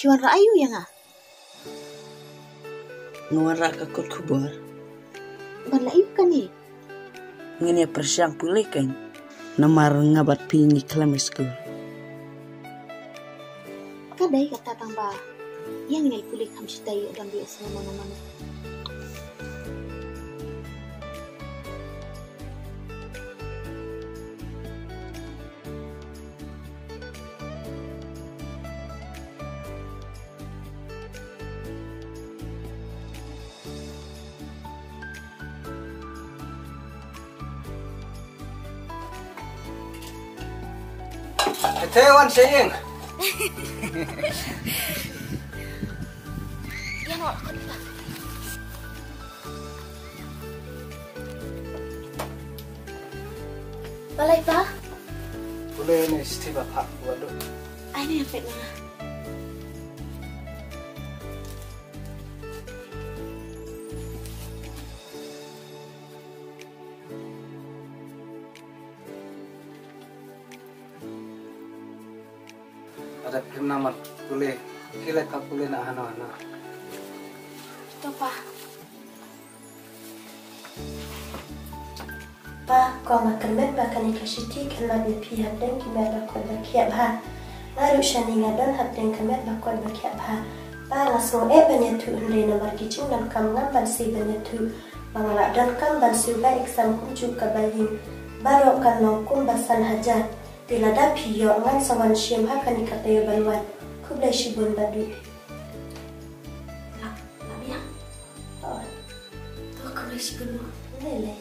Piwan raayu ya nga? Nuan rakakot kubor. Banlayu kan eh? Ngini persiang pulih kan. Namar ngabat pingi kelamis ko. Kadai kata tambah. Yang ini pulih kam sitai dan biasa mana-mana. Wan saying. Yan o, ako nila. Balay pa? Boleh ni istiba pak waduh. Ay na yung pet na nga. Ada nama boleh kilek kak boleh nak hana. Ito pa. Pa, kau makan bed bahkan ikasiti kemat ni pihak dan kimat bakal bakiat bah. Lalu shani ngadon hat dan kimat bakal bakiat bah. Pa langsung banyak tu hendak nomor kicing dan kam ngamban si banyak tu. Mangalak dan kam ban si baik sam kunjuk kabayin. Baru kan longkum basan hajar. Tilada piyo ngan sawan syem hakan ikatayo balwan. Kublai shibun badu. Lah, ya? Oh. Tuh kublai shibun mo. Lele.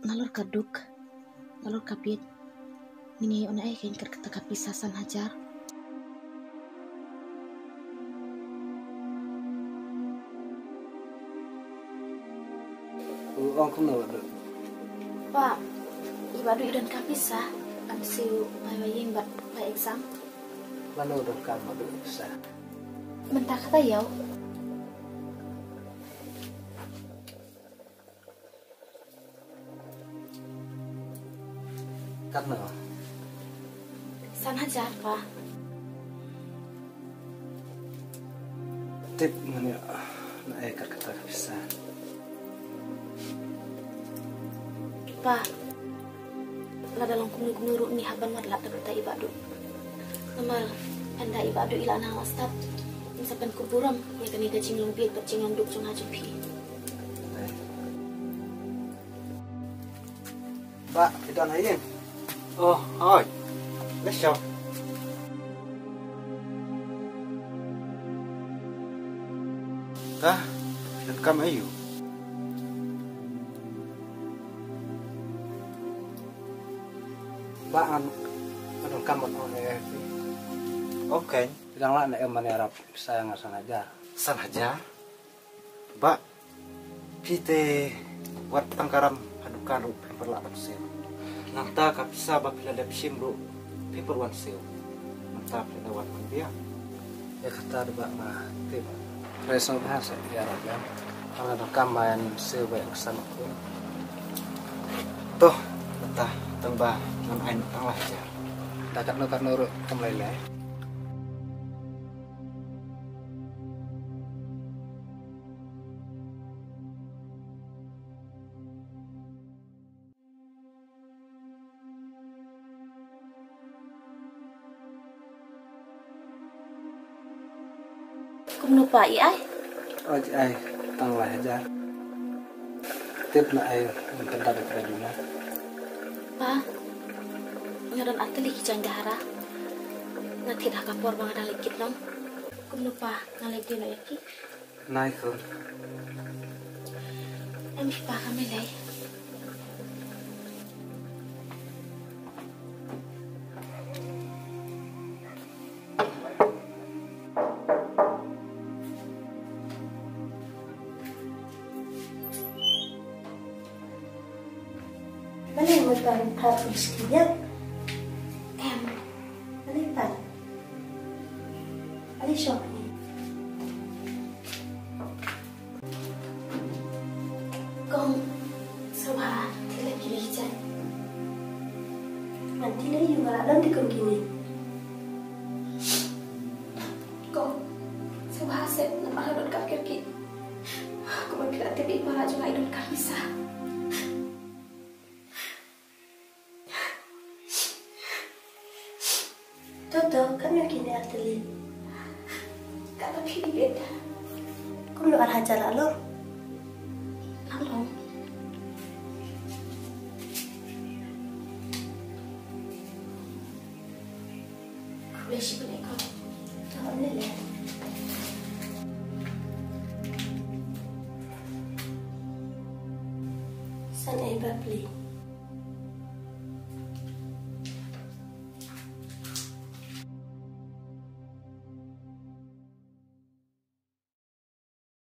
Nalur kaduk, nalur kapit. Mini ona kain kata kapisasan hajar. Orang kena waduh. Pak, ibadu idan kapisa. Amsiu bayang bat exam. Lalu dah kan waduh bisa. Mentah kata yau. Karena San hajar, Pak. tip mana nak kata bisa. Pak, lada langkum nurut ni haban mat lak kata ibadu. Namal anda ibadu ila nang wastab. Misalkan kuburam ya kani kacing lumpia kacing landuk cunga jupi. Pak, itu anak Oh, oi. Let's show. Tah, dan kam ayu. Baan, anong kamot mo na Okay. Tidang lang na eman Arab saya nga sanajar. Sanajar? Ba, pite wat tangkaram hadukan ru perlakap sel. Nangta kapisa ba pila lepsim ru paper one sel. Nangta pila wat dia. Ya kata ba ma tip. Presong bahasa di Arab ya. Karena kamayan sel ba yang sama ko. Toh, kata tambah nan ain tang lahjar. Dakat no kan nurut kamlele. Kumnupa ay. Oh, ay tang lahjar. Tip na ay mentenda da dina. Pa, ngaran ateli kijang dahara. Ngatid hakapor bang ada likit nom. Kumnupa ngalek dino yaki. Nai ko. Emi pa kami lay. Mana yang mau tahu istrinya? Mana yang tahu? Ada siapa ni? Kong, sebab tidak pilih jan. nanti dia juga nanti kau gini. Kau sebahasa nama hadut kakir ki. Kau berkira tibi para juga idut kabisa. Toto, kami kini arteli. Kalau pilih beda. Kau lu arhajar lalu. Lalu. Boleh sih boleh kau. Tak boleh lah. San beli.